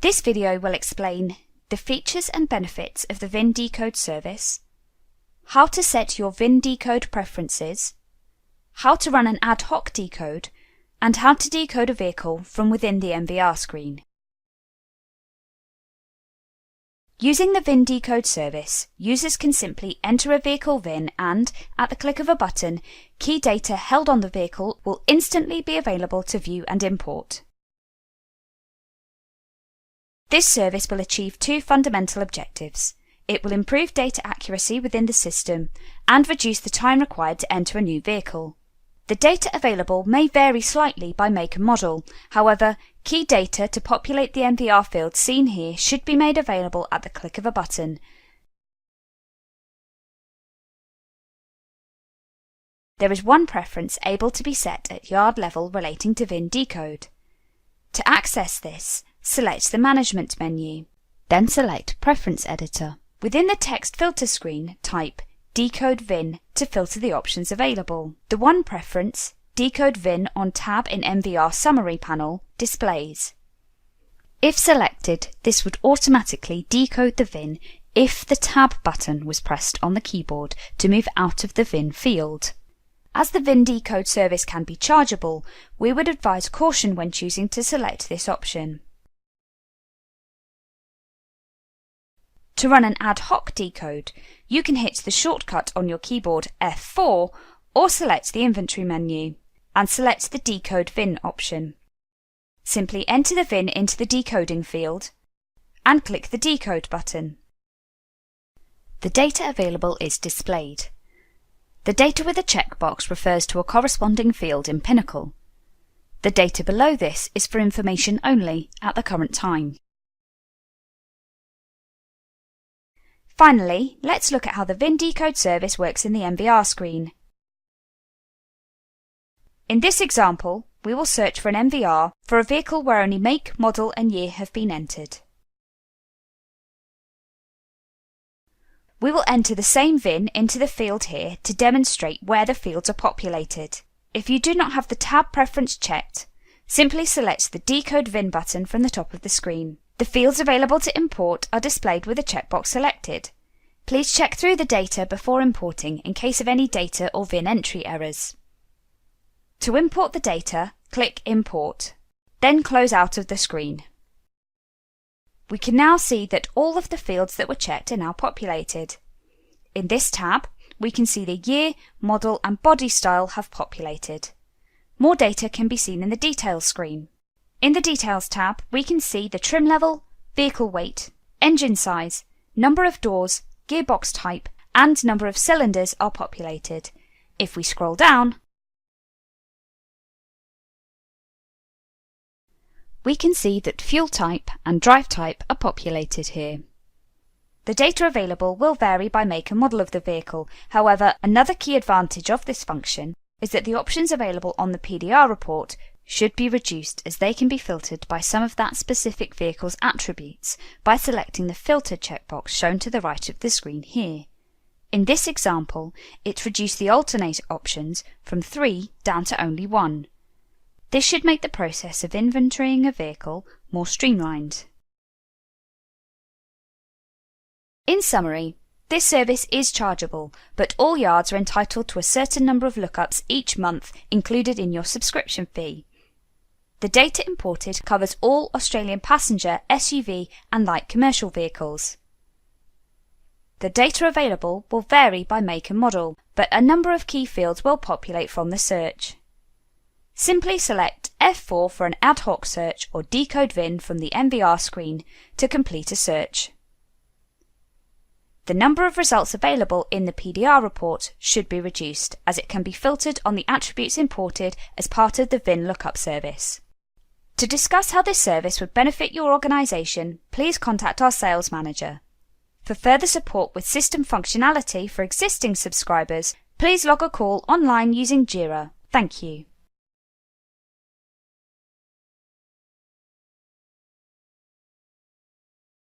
This video will explain the features and benefits of the VIN Decode service, how to set your VIN Decode preferences, how to run an ad hoc decode, and how to decode a vehicle from within the MVR screen. Using the VIN Decode service, users can simply enter a vehicle VIN and, at the click of a button, key data held on the vehicle will instantly be available to view and import. This service will achieve two fundamental objectives. It will improve data accuracy within the system and reduce the time required to enter a new vehicle. The data available may vary slightly by make and model. However, key data to populate the MVR field seen here should be made available at the click of a button. There is one preference able to be set at yard level relating to VIN Decode. To access this, select the Management menu, then select Preference Editor. Within the text filter screen, type Decode VIN to filter the options available. The one preference, Decode VIN on tab in MVR Summary panel, displays. If selected, this would automatically decode the VIN if the tab button was pressed on the keyboard to move out of the VIN field. As the VIN Decode service can be chargeable, we would advise caution when choosing to select this option. To run an ad hoc decode, you can hit the shortcut on your keyboard F4 or select the Inventory menu and select the Decode VIN option. Simply enter the VIN into the decoding field and click the Decode button. The data available is displayed. The data with a checkbox refers to a corresponding field in Pinnacle. The data below this is for information only at the current time. Finally, let's look at how the VIN Decode service works in the MVR screen. In this example, we will search for an MVR for a vehicle where only make, model and year have been entered. We will enter the same VIN into the field here to demonstrate where the fields are populated. If you do not have the tab preference checked, simply select the Decode VIN button from the top of the screen. The fields available to import are displayed with a checkbox selected. Please check through the data before importing in case of any data or VIN entry errors. To import the data, click Import, then close out of the screen. We can now see that all of the fields that were checked are now populated. In this tab, we can see the year, model and body style have populated. More data can be seen in the Details screen. In the Details tab, we can see the trim level, vehicle weight, engine size, number of doors, gearbox type, and number of cylinders are populated. If we scroll down, we can see that fuel type and drive type are populated here. The data available will vary by make and model of the vehicle. However, another key advantage of this function is that the options available on the PDR report should be reduced, as they can be filtered by some of that specific vehicle's attributes by selecting the Filter checkbox shown to the right of the screen here. In this example, it reduced the alternate options from 3 down to only 1. This should make the process of inventorying a vehicle more streamlined. In summary, this service is chargeable, but all yards are entitled to a certain number of lookups each month included in your subscription fee. The data imported covers all Australian passenger, SUV and light commercial vehicles. The data available will vary by make and model, but a number of key fields will populate from the search. Simply select F4 for an ad hoc search or Decode VIN from the MVR screen to complete a search. The number of results available in the PDR report should be reduced, as it can be filtered on the attributes imported as part of the VIN lookup service. To discuss how this service would benefit your organisation, please contact our sales manager. For further support with system functionality for existing subscribers, please log a call online using Jira. Thank you.